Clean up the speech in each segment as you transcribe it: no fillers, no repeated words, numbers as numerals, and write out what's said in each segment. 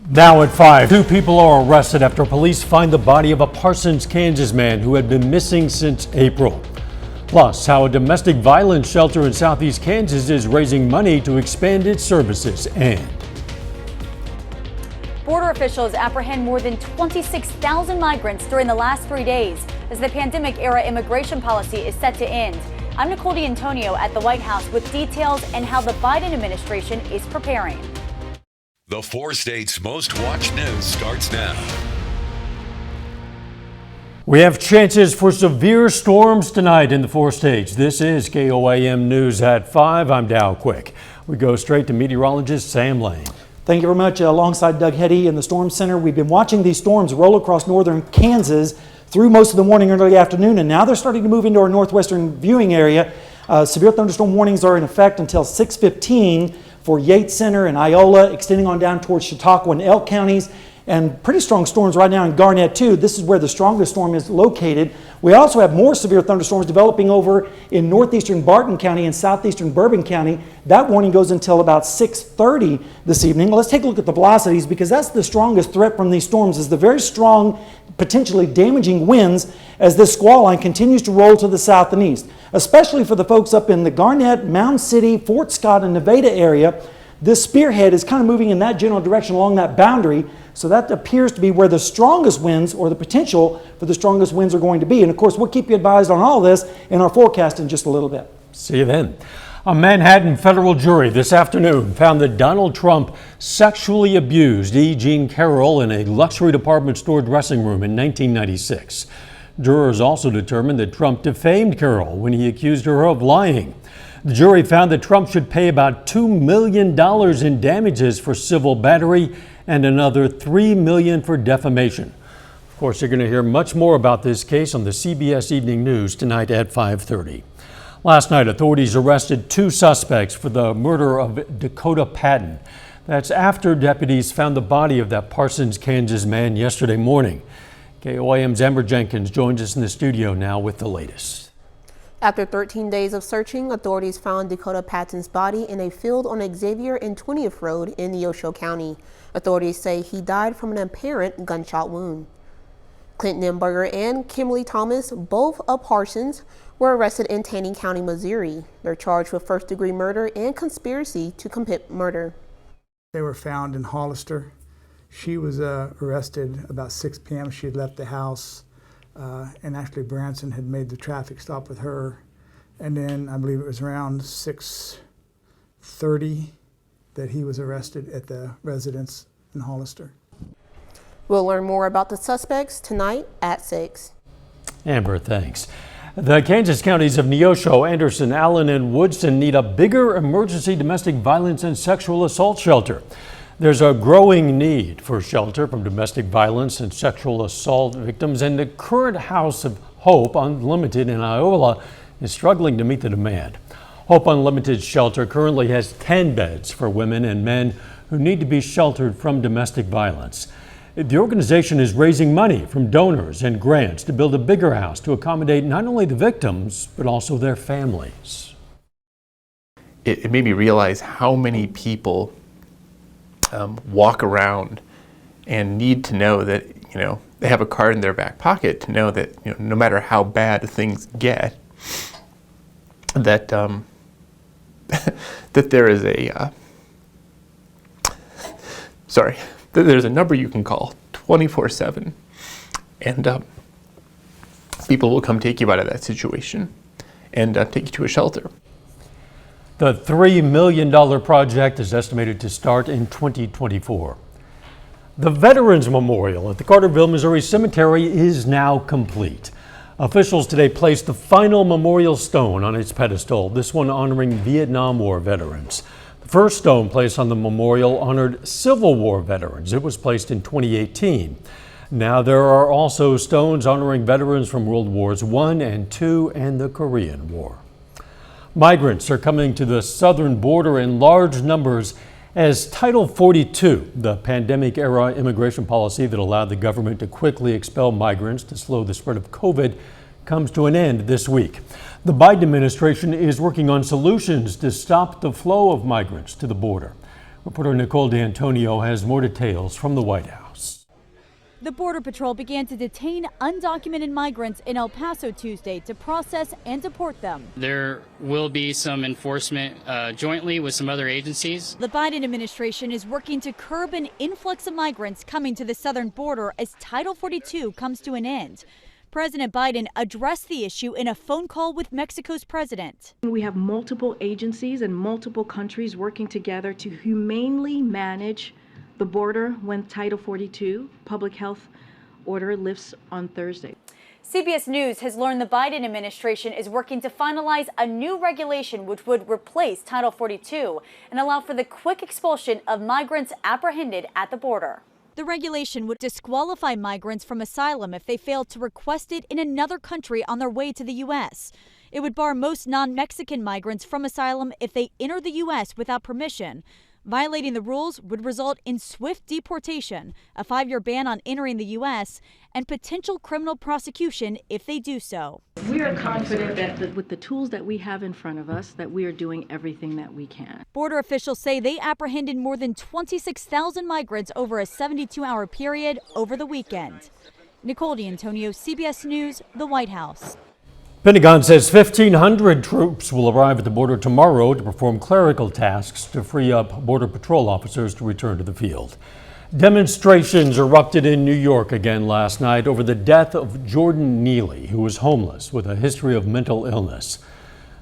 Now at 5, 2 people are arrested after police find the body of a Parsons, Kansas man who had been missing since April. Plus, how a domestic violence shelter in southeast Kansas is raising money to expand its services. And border officials apprehend more than 26,000 migrants during the last 3 days as the pandemic-era immigration policy is set to end. I'm Nicole D'Antonio at the White House with details and how the Biden administration is preparing. The 4 states' most watched news starts now. we have chances for severe storms tonight in the 4 states. This is KOAM News at 5. I'm Dow Quick. We go straight to meteorologist Sam Lane. Thank you very much. Alongside Doug Heddy in the Storm Center, we've been watching these storms roll across northern Kansas through most of the morning and early afternoon, and now they're starting to move into our northwestern viewing area. Severe thunderstorm warnings are in effect until 6:15 for Yates Center and Iola, extending on down towards Chautauqua and Elk counties, and pretty strong storms right now in Garnett too. This is where the strongest storm is located. We also have more severe thunderstorms developing over in northeastern Barton County and southeastern Bourbon County. That warning goes until about 6:30 this evening. Let's take a look at the velocities, because that's the strongest threat from these storms, is the very strong, potentially damaging winds as this squall line continues to roll to the south and east. Especially for the folks up in the Garnett, Mound City, Fort Scott, and Nevada area, this spearhead is kind of moving in that general direction along that boundary. So that appears to be where the strongest winds, or the potential for the strongest winds, are going to be. And of course, we'll keep you advised on all this in our forecast in just a little bit. See you then. A Manhattan federal jury this afternoon found that Donald Trump sexually abused E. Jean Carroll in a luxury department store dressing room in 1996. Jurors also determined that Trump defamed Carroll when he accused her of lying. The jury found that Trump should pay about $2 million in damages for civil battery and another $3 million for defamation. Of course, you're going to hear much more about this case on the CBS Evening News tonight at 5:30. Last night, authorities arrested 2 suspects for the murder of Dakota Patton. That's after deputies found the body of that Parsons, Kansas man yesterday morning. KOAM's Amber Jenkins joins us in the studio now with the latest. After 13 days of searching, authorities found Dakota Patton's body in a field on Xavier and 20th Road in Neosho County. Authorities say he died from an apparent gunshot wound. Clinton Emberger and Kimberly Thomas, both of Parsons, were arrested in Taney County, Missouri. They're charged with first-degree murder and conspiracy to commit murder. They were found in Hollister. She was arrested about 6 p.m. She had left the house. And actually Branson had made the traffic stop with her. And then I believe it was around 6:30 that he was arrested at the residence in Hollister. We'll learn more about the suspects tonight at 6. Amber, thanks. The Kansas counties of Neosho, Anderson, Allen, and Woodson need a bigger emergency domestic violence and sexual assault shelter. There's a growing need for shelter from domestic violence and sexual assault victims, and the current House of Hope Unlimited in Iola is struggling to meet the demand. Hope Unlimited shelter currently has 10 beds for women and men who need to be sheltered from domestic violence. The organization is raising money from donors and grants to build a bigger house to accommodate not only the victims, but also their families. It made me realize how many people walk around and need to know that, they have a card in their back pocket to know that, no matter how bad things get, that that there is that there's a number you can call 24/7, and people will come take you out of that situation and take you to a shelter. The $3 million project is estimated to start in 2024. The Veterans Memorial at the Carterville, Missouri Cemetery is now complete. Officials today placed the final memorial stone on its pedestal, this one honoring Vietnam War veterans. The first stone placed on the memorial honored Civil War veterans. It was placed in 2018. Now there are also stones honoring veterans from World Wars I and II and the Korean War. Migrants are coming to the southern border in large numbers as Title 42, the pandemic-era immigration policy that allowed the government to quickly expel migrants to slow the spread of COVID, comes to an end this week. The Biden administration is working on solutions to stop the flow of migrants to the border. Reporter Nicole D'Antonio has more details from the White House. The Border Patrol began to detain undocumented migrants in El Paso Tuesday to process and deport them. There will be some enforcement jointly with some other agencies. The Biden administration is working to curb an influx of migrants coming to the southern border as Title 42 comes to an end. President Biden addressed the issue in a phone call with Mexico's president. We have multiple agencies and multiple countries working together to humanely manage the border when Title 42 public health order lifts on Thursday. CBS News has learned the Biden administration is working to finalize a new regulation which would replace Title 42 and allow for the quick expulsion of migrants apprehended at the border. The regulation would disqualify migrants from asylum if they failed to request it in another country on their way to the U.S. It would bar most non-Mexican migrants from asylum if they enter the U.S. without permission. Violating the rules would result in swift deportation, a 5-year ban on entering the U.S., and potential criminal prosecution if they do so. We are confident that with the tools that we have in front of us, that we are doing everything that we can. Border officials say they apprehended more than 26,000 migrants over a 72-hour period over the weekend. Nicole D'Antonio, CBS News, the White House. Pentagon says 1,500 troops will arrive at the border tomorrow to perform clerical tasks to free up Border Patrol officers to return to the field. Demonstrations erupted in New York again last night over the death of Jordan Neely, who was homeless with a history of mental illness.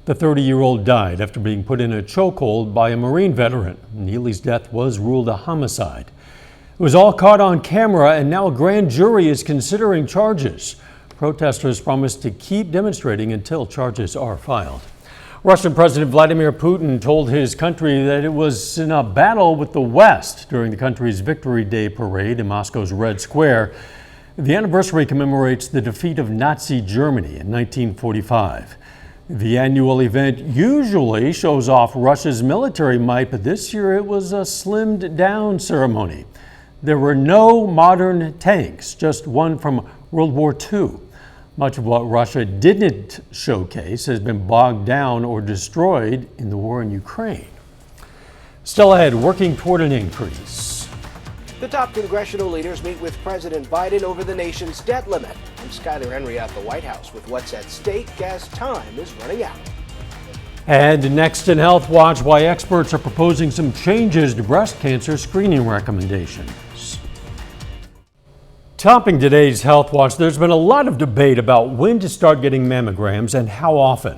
The 30-year-old died after being put in a chokehold by a Marine veteran. Neely's death was ruled a homicide. It was all caught on camera, and now a grand jury is considering charges. Protesters promised to keep demonstrating until charges are filed. Russian President Vladimir Putin told his country that it was in a battle with the West during the country's Victory Day parade in Moscow's Red Square. The anniversary commemorates the defeat of Nazi Germany in 1945. The annual event usually shows off Russia's military might, but this year it was a slimmed down ceremony. There were no modern tanks, just one from World War II. Much of what Russia didn't showcase has been bogged down or destroyed in the war in Ukraine. Still ahead, working toward an increase. The top congressional leaders meet with President Biden over the nation's debt limit. I'm Skyler Henry at the White House with what's at stake as time is running out. And next in Health Watch, why experts are proposing some changes to breast cancer screening recommendations. Topping today's Health Watch, there's been a lot of debate about when to start getting mammograms and how often.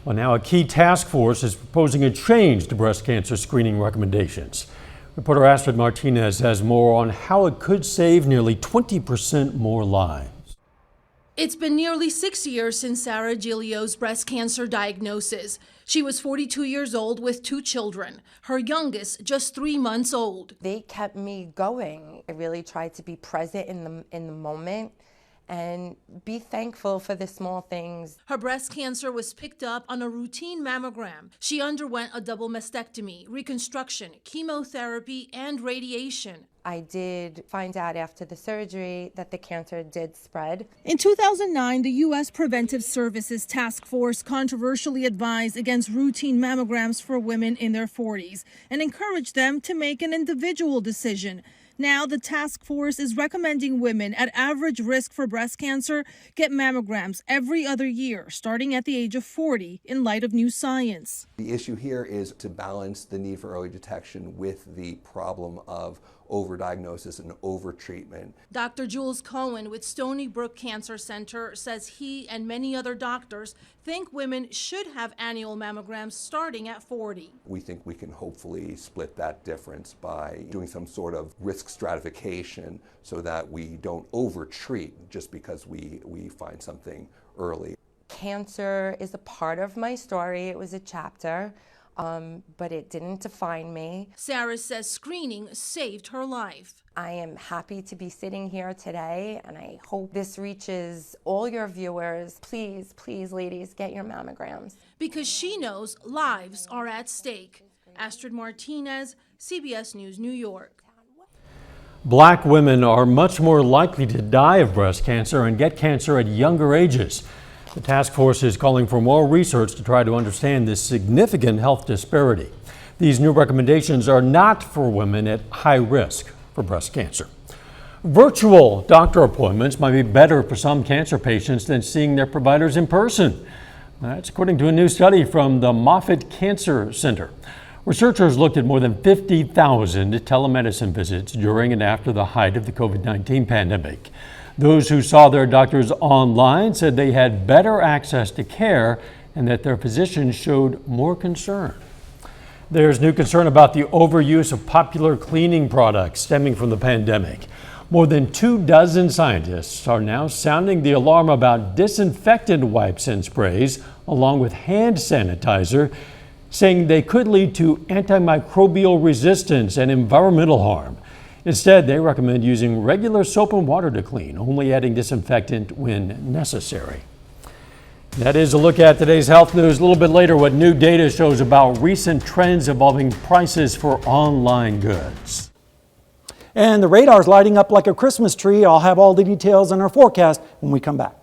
Well, now a key task force is proposing a change to breast cancer screening recommendations. Reporter Astrid Martinez has more on how it could save nearly 20% more lives. It's been nearly 6 years since Sarah Giglio's breast cancer diagnosis. She was 42 years old with 2 children, her youngest just 3 months old. They kept me going. I really tried to be present in the moment and be thankful for the small things. Her breast cancer was picked up on a routine mammogram. She underwent a double mastectomy, reconstruction, chemotherapy, and radiation. I did find out after the surgery that the cancer did spread. In 2009, the U.S. Preventive Services Task Force controversially advised against routine mammograms for women in their 40s and encouraged them to make an individual decision. Now, the task force is recommending women at average risk for breast cancer get mammograms every other year, starting at the age of 40, in light of new science. The issue here is to balance the need for early detection with the problem of overdiagnosis and overtreatment. Dr. Jules Cohen with Stony Brook Cancer Center says he and many other doctors think women should have annual mammograms starting at 40. We think we can hopefully split that difference by doing some sort of risk stratification so that we don't overtreat just because we find something early. Cancer is a part of my story. It was a chapter. But it didn't define me. Sarah says screening saved her life. I am happy to be sitting here today, and I hope this reaches all your viewers. Please, please, ladies, get your mammograms. Because she knows lives are at stake. Astrid Martinez, CBS News, New York. Black women are much more likely to die of breast cancer and get cancer at younger ages. The task force is calling for more research to try to understand this significant health disparity. These new recommendations are not for women at high risk for breast cancer. Virtual doctor appointments might be better for some cancer patients than seeing their providers in person. That's according to a new study from the Moffitt Cancer Center. Researchers looked at more than 50,000 telemedicine visits during and after the height of the COVID-19 pandemic. Those who saw their doctors online said they had better access to care and that their physicians showed more concern. There's new concern about the overuse of popular cleaning products stemming from the pandemic. More than 24 scientists are now sounding the alarm about disinfectant wipes and sprays, along with hand sanitizer, saying they could lead to antimicrobial resistance and environmental harm. Instead, they recommend using regular soap and water to clean, only adding disinfectant when necessary. That is a look at today's health news. A little bit later, what new data shows about recent trends involving prices for online goods. And the radar's lighting up like a Christmas tree. I'll have all the details in our forecast when we come back.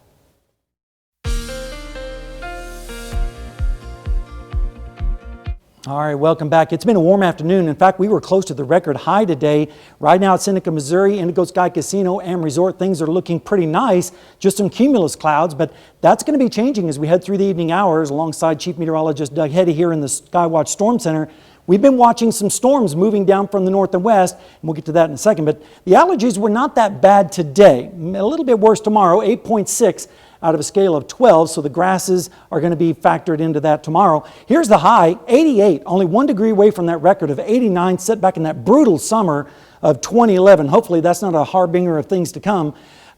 All right, welcome back. It's been a warm afternoon. In fact, we were close to the record high today. Right now at Seneca, Missouri, Indigo Sky Casino and Resort, things are looking pretty nice. Just some cumulus clouds, but that's going to be changing as we head through the evening hours alongside Chief Meteorologist Doug Heddy here in the Skywatch Storm Center. We've been watching some storms moving down from the north and west, and we'll get to that in a second. But the allergies were not that bad today. A little bit worse tomorrow, 8.6 out of a scale of 12, so the grasses are going to be factored into that tomorrow. Here's the high, 88, only 1 degree away from that record of 89 set back in that brutal summer of 2011. Hopefully that's not a harbinger of things to come.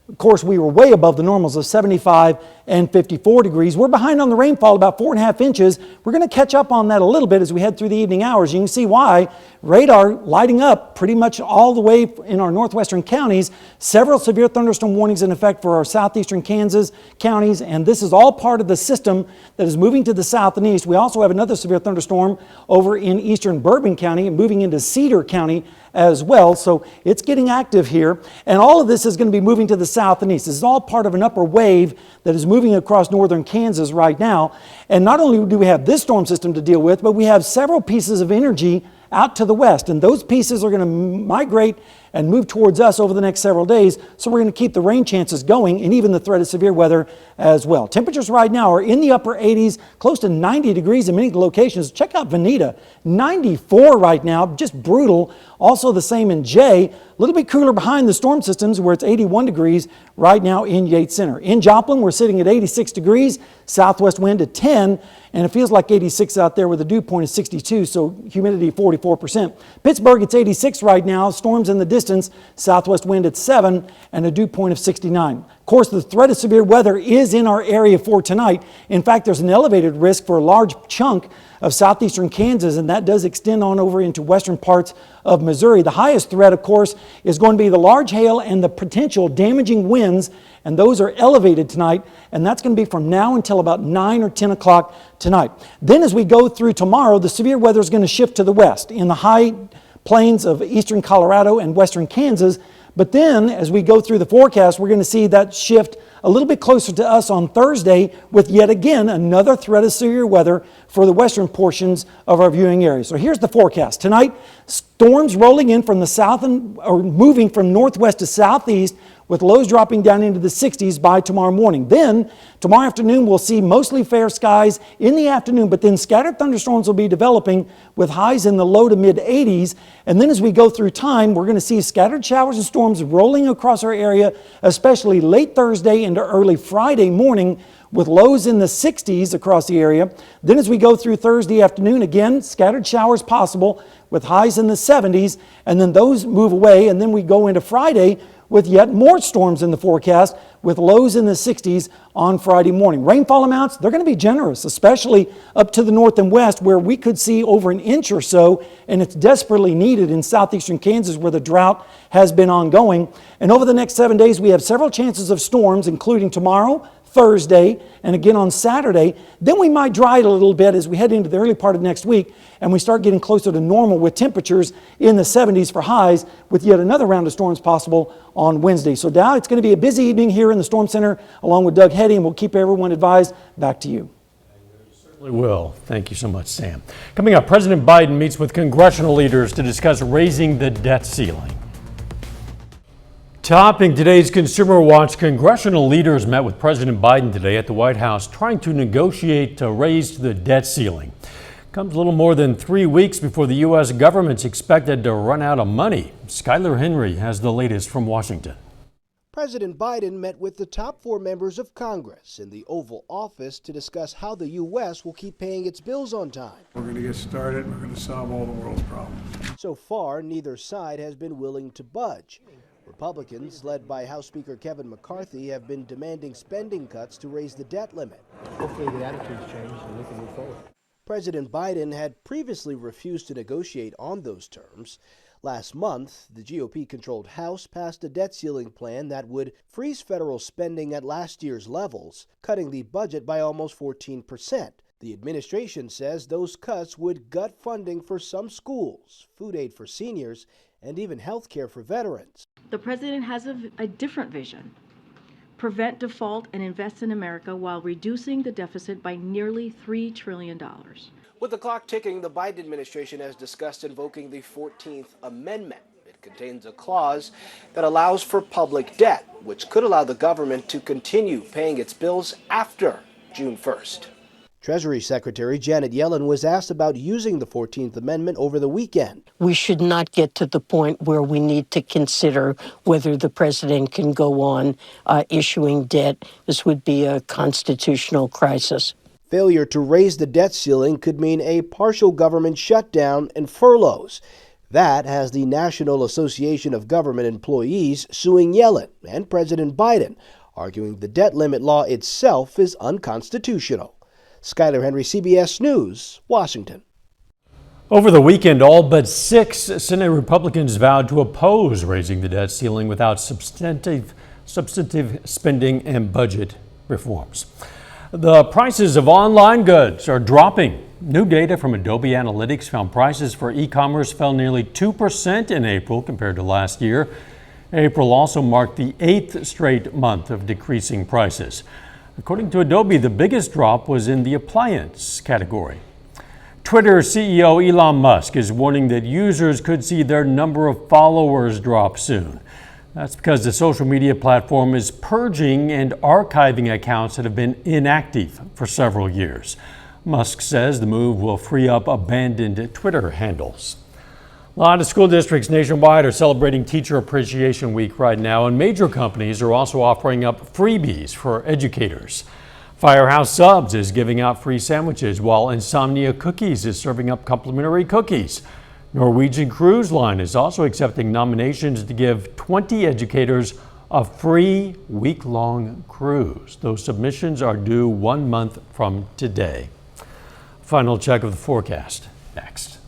Of course, we were way above the normals of 75 and 54 degrees. We're behind on the rainfall, about 4.5 inches. We're going to catch up on that a little bit as we head through the evening hours. You can see why. Radar lighting up pretty much all the way in our northwestern counties. Several severe thunderstorm warnings in effect for our southeastern Kansas counties, and this is all part of the system that is moving to the south and east. We also have another severe thunderstorm over in eastern Bourbon County, moving into Cedar County as well. So it's getting active here, and all of this is going to be moving to the south and east. This is all part of an upper wave that is moving across northern Kansas right now. And not only do we have this storm system to deal with, but we have several pieces of energy out to the west, and those pieces are going to migrate and move towards us over the next several days, so we're going to keep the rain chances going and even the threat of severe weather as well. Temperatures right now are in the upper 80s, close to 90 degrees in many locations. Check out Veneta, 94 right now, just brutal. Also the same in Jay, a little bit cooler behind the storm systems where it's 81 degrees right now in Yates Center. In Joplin, we're sitting at 86 degrees, southwest wind at 10, and it feels like 86 out there with a dew point of 62, so humidity 44%. Pittsburgh, it's 86 right now, storms in the distance, southwest wind at 7, and a dew point of 69. Of course, the threat of severe weather is in our area for tonight. In fact, there's an elevated risk for a large chunk of southeastern Kansas, and that does extend on over into western parts of Missouri. The highest threat, of course, is going to be the large hail and the potential damaging winds, and those are elevated tonight, and that's going to be from now until about 9 or 10 o'clock tonight. Then as we go through tomorrow, the severe weather is going to shift to the west in the high plains of eastern Colorado and western Kansas. But then as we go through the forecast, we're going to see that shift a little bit closer to us on Thursday with yet again another threat of severe weather for the western portions of our viewing area. So here's the forecast. Tonight, storms rolling in from the south or moving from northwest to southeast, with lows dropping down into the 60s by tomorrow morning. Then, tomorrow afternoon, we'll see mostly fair skies in the afternoon, but then scattered thunderstorms will be developing with highs in the low to mid 80s. And then as we go through time, we're going to see scattered showers and storms rolling across our area, especially late Thursday into early Friday morning, with lows in the 60s across the area. Then as we go through Thursday afternoon, again, scattered showers possible with highs in the 70s, and then those move away, and then we go into Friday with yet more storms in the forecast with lows in the 60s on Friday morning. Rainfall amounts, they're going to be generous, especially up to the north and west where we could see over an inch or so, and it's desperately needed in southeastern Kansas where the drought has been ongoing. And over the next 7 days, we have several chances of storms, including tomorrow, Thursday, and again on Saturday. Then we might dry it a little bit as we head into the early part of next week and we start getting closer to normal with temperatures in the 70s for highs, with yet another round of storms possible on Wednesday. So Dow, it's going to be a busy evening here in the Storm Center along with Doug Heddy, and we'll keep everyone advised. Back to you. We will. Thank you so much, Sam. Coming up, President Biden meets with congressional leaders to discuss raising the debt ceiling. Topping today's Consumer Watch, congressional leaders met with President Biden today at the White House trying to negotiate to raise the debt ceiling. Comes a little more than 3 weeks before the U.S. government's expected to run out of money. Skylar Henry has the latest from Washington. President Biden met with the top 4 members of Congress in the Oval Office to discuss how the U.S. will keep paying its bills on time. We're going to get started. We're going to solve all the world's problems. So far, neither side has been willing to budge. Republicans, led by House Speaker Kevin McCarthy, have been demanding spending cuts to raise the debt limit. Hopefully the attitude's changed and we can move forward. President Biden had previously refused to negotiate on those terms. Last month, the GOP-controlled House passed a debt ceiling plan that would freeze federal spending at last year's levels, cutting the budget by almost 14%. The administration says those cuts would gut funding for some schools, food aid for seniors, and even health care for veterans. The president has a different vision. Prevent default and invest in America while reducing the deficit by nearly $3 trillion. With the clock ticking, the Biden administration has discussed invoking the 14th Amendment. It contains a clause that allows for public debt, which could allow the government to continue paying its bills after June 1st. Treasury Secretary Janet Yellen was asked about using the 14th Amendment over the weekend. We should not get to the point where we need to consider whether the president can go on issuing debt. This would be a constitutional crisis. Failure to raise the debt ceiling could mean a partial government shutdown and furloughs. That has the National Association of Government Employees suing Yellen and President Biden, arguing the debt limit law itself is unconstitutional. Skylar Henry, CBS News, Washington. Over the weekend, all but 6 Senate Republicans vowed to oppose raising the debt ceiling without substantive spending and budget reforms. The prices of online goods are dropping. New data from Adobe Analytics found prices for e-commerce fell nearly 2% in April compared to last year. April also marked the 8th straight month of decreasing prices. According to Adobe, the biggest drop was in the appliance category. Twitter CEO Elon Musk is warning that users could see their number of followers drop soon. That's because the social media platform is purging and archiving accounts that have been inactive for several years. Musk says the move will free up abandoned Twitter handles. A lot of school districts nationwide are celebrating Teacher Appreciation Week right now, and major companies are also offering up freebies for educators. Firehouse Subs is giving out free sandwiches, while Insomnia Cookies is serving up complimentary cookies. Norwegian Cruise Line is also accepting nominations to give 20 educators a free week-long cruise. Those submissions are due 1 month from today. Final check of the forecast next.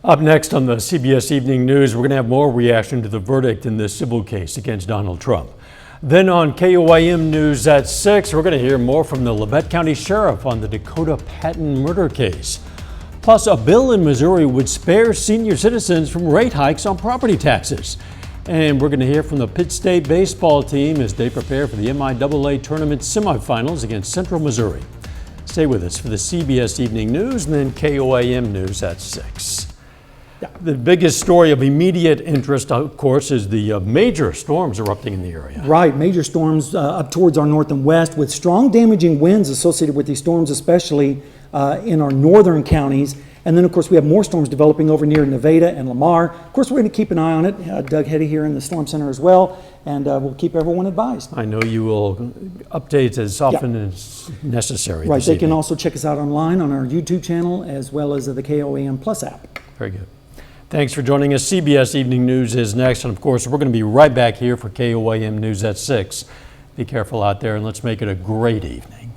Up next on the CBS Evening News, we're going to have more reaction to the verdict in this civil case against Donald Trump. Then on KOAM News at 6, we're going to hear more from the Labette County Sheriff on the Dakota Patton murder case. Plus, a bill in Missouri would spare senior citizens from rate hikes on property taxes. And we're going to hear from the Pitt State baseball team as they prepare for the MIAA tournament semifinals against Central Missouri. Stay with us for the CBS Evening News and then KOAM News at 6. The biggest story of immediate interest, of course, is the major storms erupting in the area. Right, major storms up towards our north and west with strong damaging winds associated with these storms, especially in our northern counties. And then, of course, we have more storms developing over near Nevada and Lamar. Of course, we're going to keep an eye on it. Doug Heddy here in the Storm Center as well, and we'll keep everyone advised. I know you will update as often as necessary. Right, they can also check us out online on our YouTube channel as well as the KOAM Plus app. Very good. Thanks for joining us. CBS Evening News is next, and of course, we're going to be right back here for KOAM News at 6. Be careful out there, and let's make it a great evening.